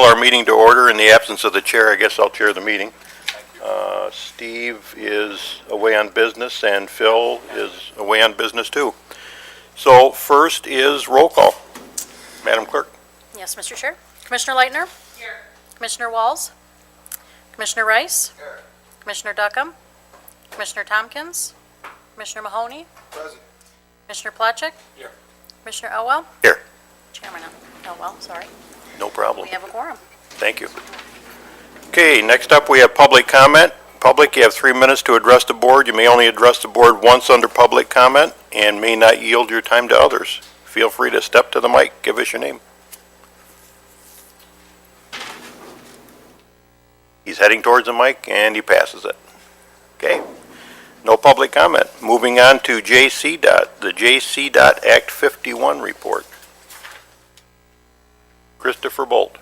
call our meeting to order. In the absence of the chair, I guess I'll chair the meeting. Steve is away on business, and Phil is away on business too. So first is roll call. Madam Clerk. Yes, Mr. Chair. Commissioner Leitner? Here. Commissioner Walls? Commissioner Rice? Here. Commissioner Duckham? Commissioner Tompkins? Commissioner Mahoney? Present. Commissioner Placzek? Here. Commissioner Elwell? Here. Chairman Elwell, sorry. No problem. We have a quorum. Thank you. Okay, next up we have public comment. Public, you have 3 minutes to address the board. You may only address the board once under public comment and may not yield your time to others. Feel free to step to the mic. Give us your name. He's heading towards the mic and he passes it. Okay. No public comment. Moving on to the JC Act 51 report. Christopher Bolt.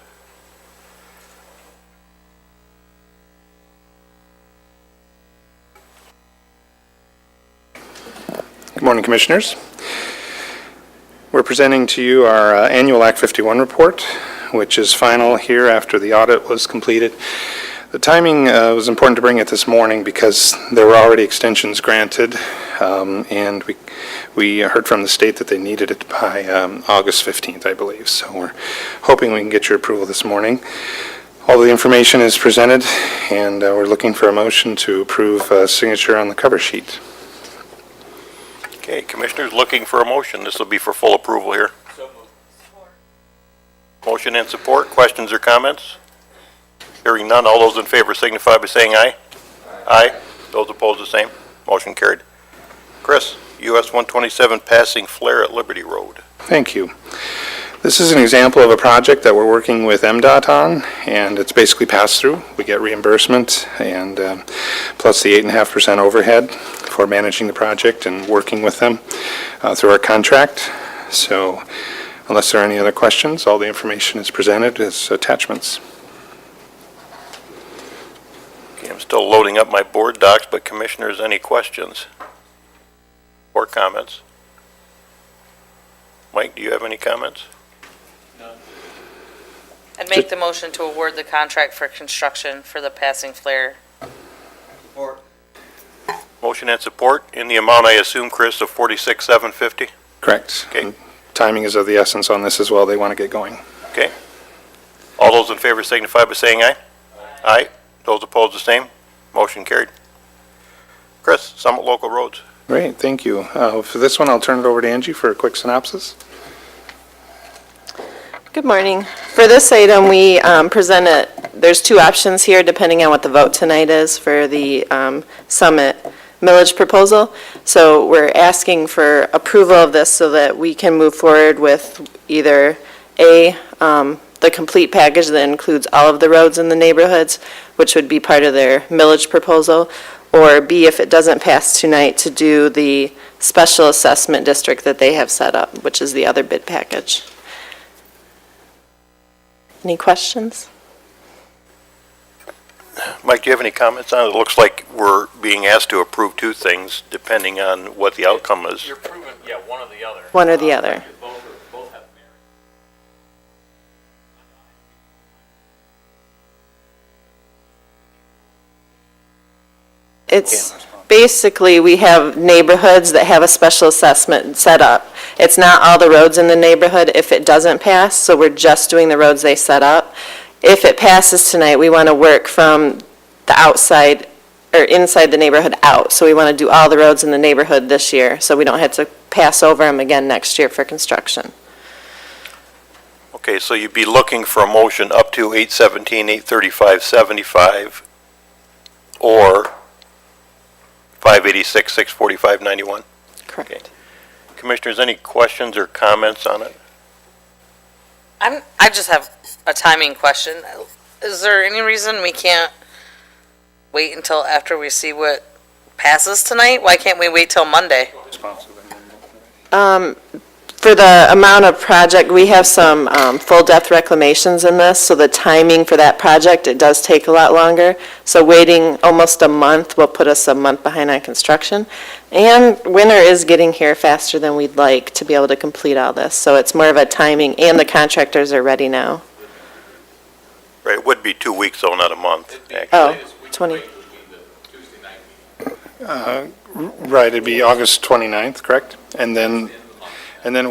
Good morning, Commissioners. We're presenting to you our annual Act 51 report, which is final here after the audit was completed. The timing was important to bring it this morning because there were already extensions granted, and we heard from the state that they needed it by August 15th, I believe. So we're hoping we can get your approval this morning. All the information is presented, and we're looking for a motion to approve signature on the cover sheet. Okay, Commissioners looking for a motion. This will be for full approval here. So moved. Motion and support. Questions or comments? Hearing none. All those in favor signify by saying aye. Aye. Those opposed, the same. Motion carried. Chris, US 127 passing flare at Liberty Road. Thank you. This is an example of a project that we're working with MDOT on, and it's basically pass-through. We get reimbursement and plus the 8.5% overhead for managing the project and working with them through our contract. So unless there are any other questions, all the information is presented as attachments. Okay, I'm still loading up my board docs, but Commissioners, any questions or comments? Mike, do you have any comments? I'd make the motion to award the contract for construction for the passing flare. Support. Motion and support in the amount, I assume, Chris, of $46,750. Correct. Okay. And timing is of the essence on this as well. They want to get going. Okay. All those in favor signify by saying aye. Aye. Those opposed, the same. Motion carried. Chris, Summit Local Roads. Great, thank you. For this one, I'll turn it over to Angie for a quick synopsis. Good morning. For this item, we presented, there's two options here depending on what the vote tonight is for the Summit millage proposal. So we're asking for approval of this so that we can move forward with either A, the complete package that includes all of the roads in the neighborhoods, which would be part of their millage proposal, or B, if it doesn't pass tonight, to do the special assessment district that they have set up, which is the other bid package. Any questions? Mike, do you have any comments on it? It looks like we're being asked to approve two things depending on what the outcome is. You're proving, yeah, one or the other. One or the other. Both have merit. It's basically, we have neighborhoods that have a special assessment set up. It's not all the roads in the neighborhood if it doesn't pass, so we're just doing the roads they set up. If it passes tonight, we want to work from the outside or inside the neighborhood out. So we want to do all the roads in the neighborhood this year, so we don't have to pass over them again next year for construction. Okay, so you'd be looking for a motion up to 817, 835, 75, or 586, 645, 91. Correct. Okay. Commissioners, any questions or comments on it? I just have a timing question. Is there any reason we can't wait until after we see what passes tonight? Why can't we wait till Monday? For the amount of project, we have some full depth reclamations in this, so the timing for that project, it does take a lot longer. So waiting almost a month will put us a month behind on construction. And winter is getting here faster than we'd like to be able to complete all this. So it's more of a timing, and the contractors are ready now. would be 2 weeks, though, not a month, actually. Oh, 20, Right, it'd be August 29th, correct? And then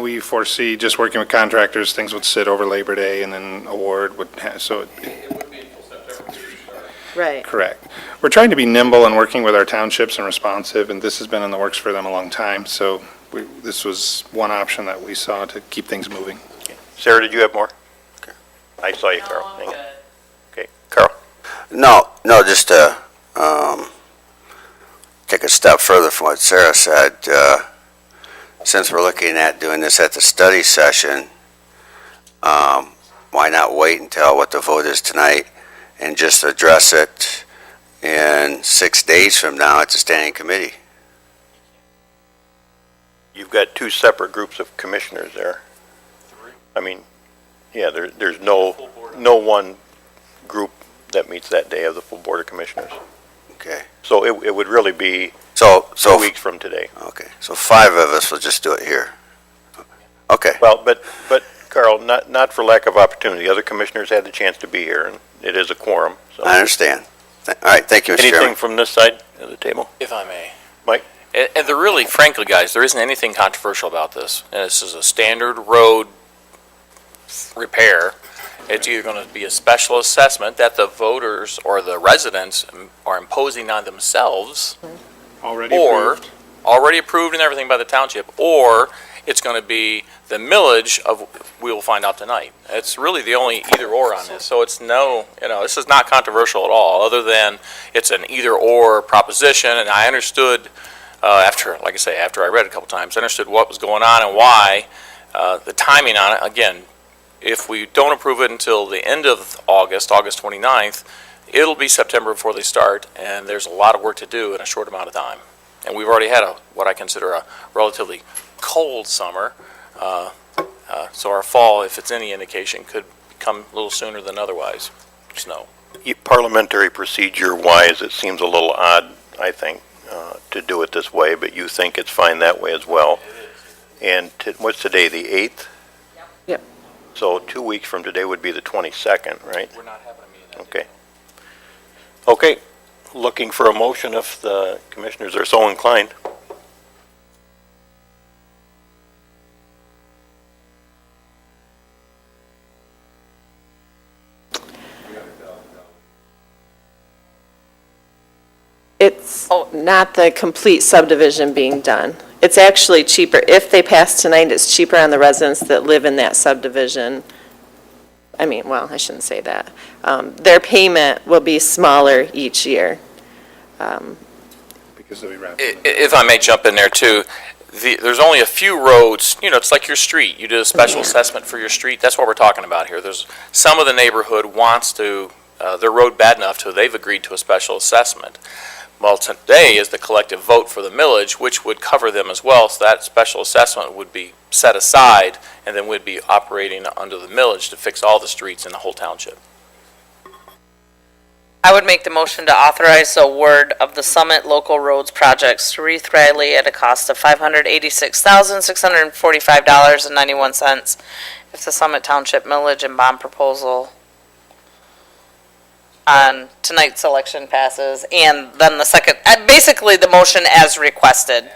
we foresee, just working with contractors, things would sit over Labor Day, and then award would, so, right. correct. We're trying to be nimble and working with our townships and responsive, and this has been in the works for them a long time, so this was one option that we saw to keep things moving. Sarah, did you have more? I saw you, Carl. Hang on. Okay, Carl? No, just to take a step further from what Sarah said, since we're looking at doing this at the study session, why not wait until what the vote is tonight and just address it in 6 days from now at the standing committee? You've got two separate groups of commissioners there. I mean, yeah, there's no one group that meets that day of the full Board of Commissioners. Okay, So it would really be so 2 weeks from today. okay, so 5 of us will just do it here. Okay, Well, but Carl, not for lack of opportunity. Other commissioners had the chance to be here, and it is a quorum, so. I understand. All right, thank you, Mr. Anything Chairman. from this side of the table? If I may. Mike? And there really, frankly, guys, there isn't anything controversial about this. And this is a standard road repair. It's either going to be a special assessment that the voters or the residents are imposing on themselves, Already or approved. already approved and everything by the township, or it's going to be the millage of, we will find out tonight. It's really the only either or on this. So it's no, this is not controversial at all, other than it's an either or proposition. And I understood after I read it a couple times, I understood what was going on and why, the timing on it. Again, if we don't approve it until the end of August 29th, it'll be September before they start, and there's a lot of work to do in a short amount of time. And we've already had what I consider a relatively cold summer, so our fall, if it's any indication, could come a little sooner than otherwise, snow. Parliamentary procedure-wise, it seems a little odd, I think, to do it this way, but you think it's fine that way as well. And what's today, the 8th? Yep. So 2 weeks from today would be the 22nd, right? We're not having a meeting that Okay. Okay, looking for a motion if the commissioners are so inclined. It's not the complete subdivision being done. It's actually cheaper. If they pass tonight, it's cheaper on the residents that live in that subdivision. I mean, well, I shouldn't say that. Their payment will be smaller each year. Because they'll be wrapped. If I may jump in there too, there's only a few roads, it's like your street. You did a special assessment for your street. That's what we're talking about here. There's some of the neighborhood wants to, their road bad enough to, they've agreed to a special assessment. Well, today is the collective vote for the millage, which would cover them as well. So that special assessment would be set aside, and then we'd be operating under the millage to fix all the streets in the whole township. I would make the motion to authorize the award of the Summit Local Roads projects to Reeve Riley at a cost of $586,645.91 if the Summit Township millage and bond proposal on tonight's election passes, and then the second, basically the motion as requested.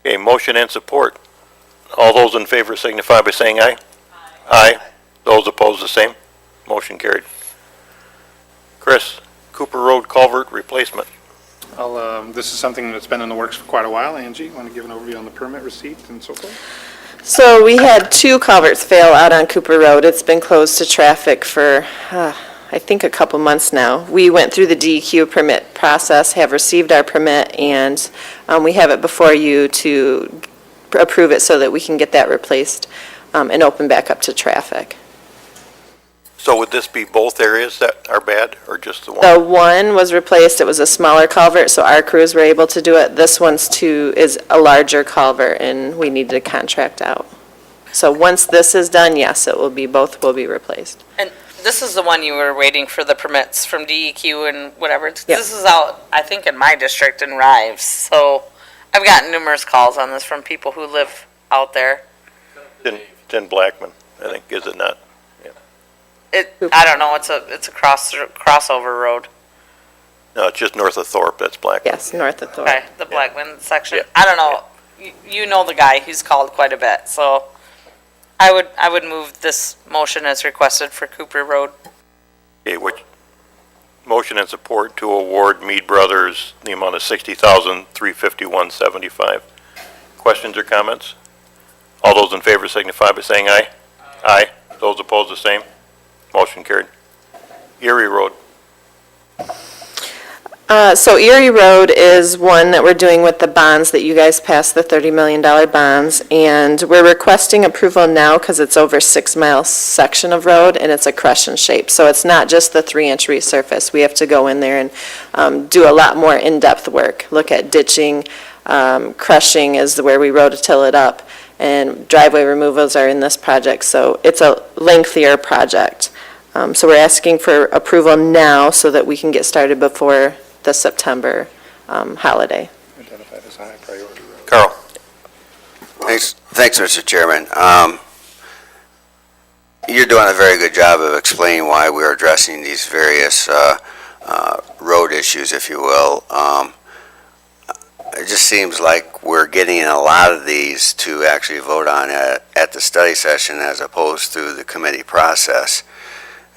Okay, motion and support. All those in favor signify by saying aye. Aye. Those opposed, the same. Motion carried. Chris, Cooper Road culvert replacement. This is something that's been in the works for quite a while. Angie, want to give an overview on the permit receipt and so forth? So we had 2 culverts fail out on Cooper Road. It's been closed to traffic for, I think, a couple months now. We went through the DEQ permit process, have received our permit, and we have it before you to approve it so that we can get that replaced and open back up to traffic. So would this be both areas that are bad, or just the one? The one was replaced, it was a smaller culvert, so our crews were able to do it. This one's is a larger culvert, and we needed to contract out. So once this is done, yes, both will be replaced. And this is the one you were waiting for the permits from DEQ and whatever. Yep. This is out, I think, in my district in Rives. So I've gotten numerous calls on this from people who live out there. It's in Blackman, I think, is it not? I don't know, it's a crossover road. No, it's just north of Thorpe, that's Black. Yes, north of Thorpe. Okay, the Blackman section. Yeah. I don't know. You know the guy, he's called quite a bit, so I would move this motion as requested for Cooper Road. Okay, which, motion and support to award Mead Brothers the amount of $60,351.75. Questions or comments? All those in favor signify by saying aye. Aye. Those opposed, the same. Motion carried. Erie Road. So Erie Road is one that we're doing with the bonds that you guys passed, the $30 million bonds, and we're requesting approval now because it's over 6-mile section of road, and it's a crescent shape. So it's not just the 3-inch resurface. We have to go in there and do a lot more in-depth work, look at ditching, crushing is where we rototill it up, and driveway removals are in this project, so it's a lengthier project. So we're asking for approval now so that we can get started before the September holiday. Identified as a high priority road. Carl. Thanks, Mr. Chairman. You're doing a very good job of explaining why we're addressing these various road issues, if you will. It just seems like we're getting a lot of these to actually vote on at the study session as opposed to the committee process.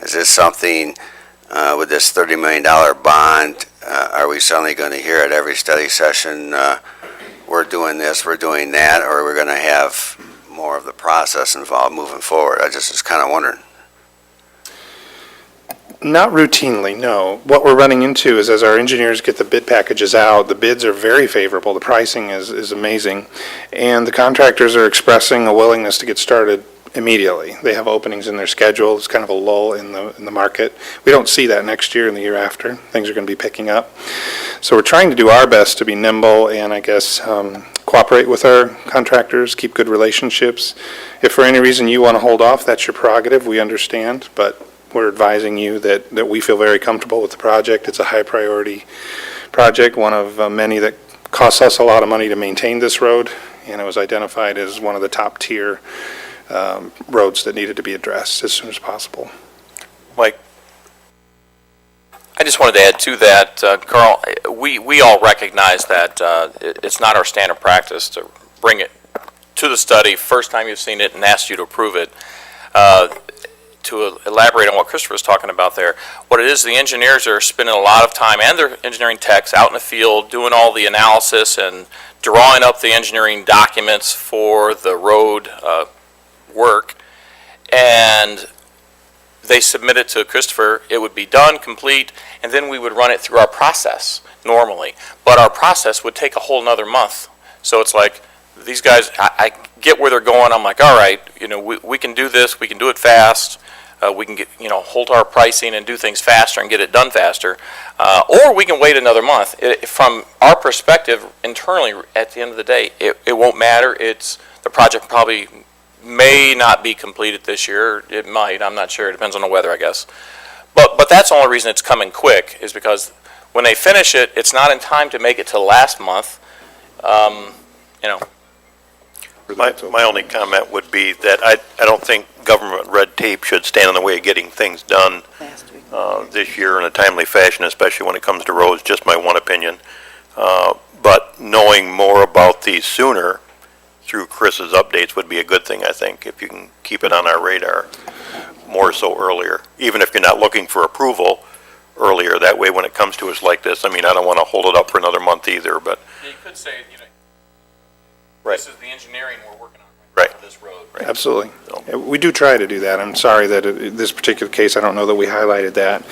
Is this something, with this $30 million bond, are we suddenly going to hear at every study session, we're doing this, we're doing that, or are we going to have more of the process involved moving forward? I just was kind of wondering. Not routinely, no. What we're running into is as our engineers get the bid packages out, the bids are very favorable, the pricing is amazing, and the contractors are expressing a willingness to get started immediately. They have openings in their schedule. It's kind of a lull in the market. We don't see that next year and the year after. Things are going to be picking up. So we're trying to do our best to be nimble and, I guess, cooperate with our contractors, keep good relationships. If for any reason you want to hold off, that's your prerogative. We understand, but we're advising you that we feel very comfortable with the project. It's a high priority project, one of many that costs us a lot of money to maintain this road, and it was identified as one of the top tier roads that needed to be addressed as soon as possible. Mike. I just wanted to add to that, Carl, we all recognize that it's not our standard practice to bring it to the study first time you've seen it and ask you to approve it. To elaborate on what Christopher was talking about there, what it is, the engineers are spending a lot of time, and their engineering techs out in the field doing all the analysis and drawing up the engineering documents for the road work, and they submit it to Christopher. It would be done, complete, and then we would run it through our process normally. But our process would take a whole nother month. So it's like, these guys, I get where they're going. I'm like, all right, we can do this. We can do it fast. We can get, hold our pricing and do things faster and get it done faster. Or we can wait another month. From our perspective, internally, at the end of the day, it won't matter. The project probably may not be completed this year. It might. I'm not sure. It depends on the weather, I guess. But that's the only reason it's coming quick is because when they finish it, it's not in time to make it to last month. My only comment would be that I don't think government red tape should stand in the way of getting things done this year in a timely fashion, especially when it comes to roads, just my one opinion. But knowing more about these sooner through Chris's updates would be a good thing, I think, if you can keep it on our radar more so earlier, even if you're not looking for approval earlier. That way, when it comes to us like this, I don't want to hold it up for another month either, but. You could say, Right. this is the engineering we're working on Right. for this road. Right. Absolutely. So- Yeah, we do try to do that. I'm sorry that in this particular case, I don't know that we highlighted that.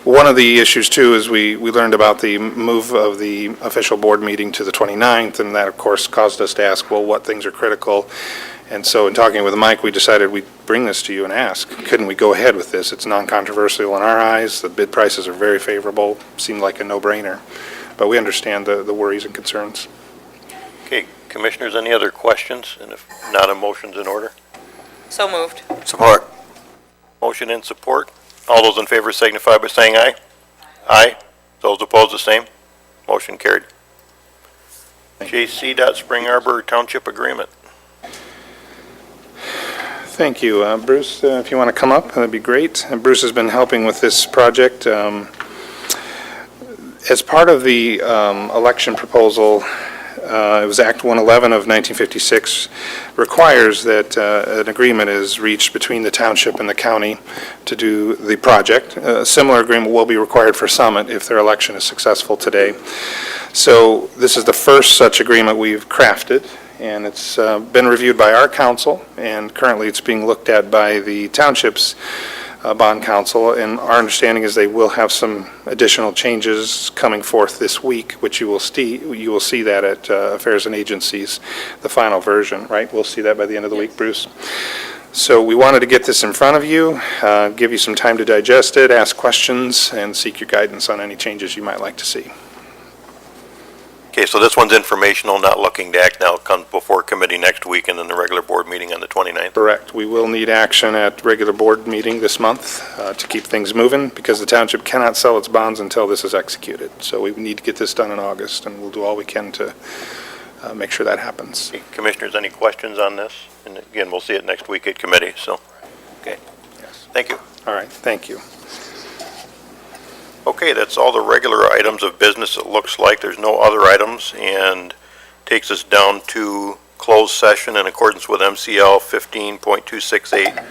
One of the issues, too, is we learned about the move of the official board meeting to the 29th, and that, of course, caused us to ask, well, what things are critical? And so in talking with Mike, we decided we'd bring this to you and ask, couldn't we go ahead with this? It's non-controversial in our eyes. The bid prices are very favorable, seemed like a no-brainer. But we understand the worries and concerns. Okay, commissioners, any other questions? And if not, a motion's in order. So moved. Support. Motion and support. All those in favor signify by saying aye. Aye. Those opposed, the same. Motion carried. JC. Spring Arbor Township Agreement. Thank you. Bruce, if you want to come up, that'd be great. Bruce has been helping with this project. As part of the election proposal, it was Act 111 of 1956, requires that an agreement is reached between the township and the county to do the project. A similar agreement will be required for Summit if their election is successful today. So this is the first such agreement we've crafted, and it's been reviewed by our council, and currently it's being looked at by the township's bond council, and our understanding is they will have some additional changes coming forth this week, which you will see that at Affairs and Agencies, the final version, right? We'll see that by the end of the week, Bruce. So we wanted to get this in front of you, give you some time to digest it, ask questions, and seek your guidance on any changes you might like to see. Okay, so this one's informational, not looking to act now. It comes before committee next week and then the regular board meeting on the 29th. Correct. We will need action at regular board meeting this month to keep things moving, because the township cannot sell its bonds until this is executed. So we need to get this done in August, and we'll do all we can to make sure that happens. Okay, Commissioners, any questions on this? And again, we'll see it next week at committee, so, okay. Yes. Thank you. All right, thank you. Okay, that's all the regular items of business. It looks like there's no other items, and takes us down to closed session in accordance with MCL 15.268.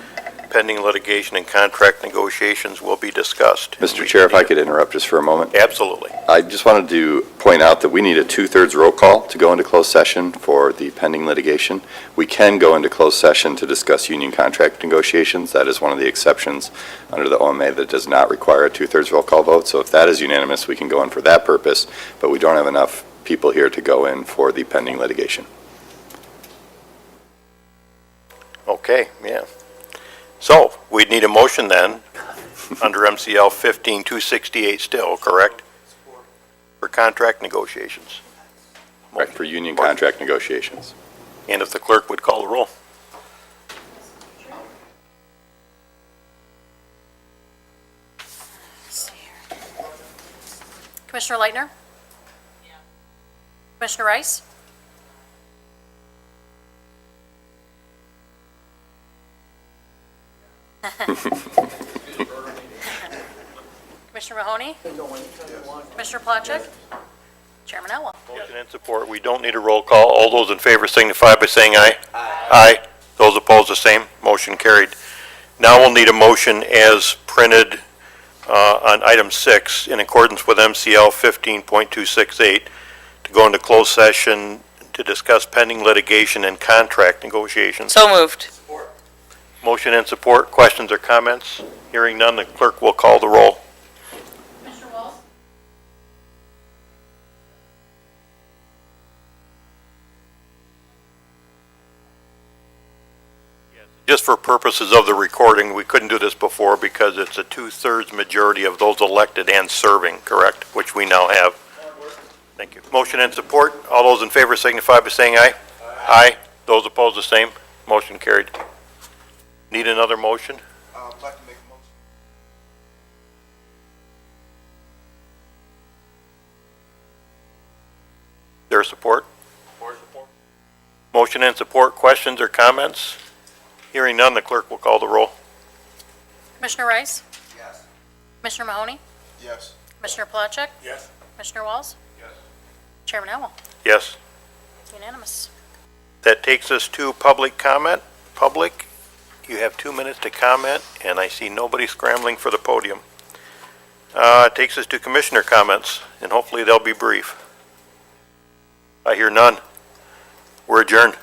Pending litigation and contract negotiations will be discussed. Mr. Chair, if I could interrupt just for a moment. Absolutely. I just wanted to point out that we need a 2/3 roll call to go into closed session for the pending litigation. We can go into closed session to discuss union contract negotiations. That is one of the exceptions under the OMA that does not require a 2/3 roll call vote. So if that is unanimous, we can go in for that purpose, but we don't have enough people here to go in for the pending litigation. Okay, yeah. So, we'd need a motion then, under MCL 15.268 still, correct? For contract negotiations. Right, for union contract negotiations. And if the clerk would call the roll. Commissioner Leitner? Commissioner Rice? Commissioner Mahoney? Commissioner Placzek? Chairman Elwell? Motion and support. We don't need a roll call. All those in favor signify by saying aye. Aye. Those opposed, the same. Motion carried. Now we'll need a motion as printed on item 6 in accordance with MCL 15.268 to go into closed session to discuss pending litigation and contract negotiations. So moved. Motion and support. Questions or comments? Hearing none, the clerk will call the roll. Commissioner Walls? Just for purposes of the recording, we couldn't do this before because it's a 2/3 majority of those elected and serving, correct? Which we now have. Thank you. Motion and support. All those in favor signify by saying aye. Aye. Those opposed, the same. Motion carried. Need another motion? I'd like to make a motion. Their support? Motion and support. Questions or comments? Hearing none, the clerk will call the roll. Commissioner Rice? Yes. Commissioner Mahoney? Yes. Commissioner Placzek? Yes. Commissioner Walls? Yes. Chairman Elwell? Yes. Unanimous. That takes us to public comment. Public, you have 2 minutes to comment, and I see nobody scrambling for the podium. It takes us to commissioner comments, and hopefully they'll be brief. I hear none. We're adjourned.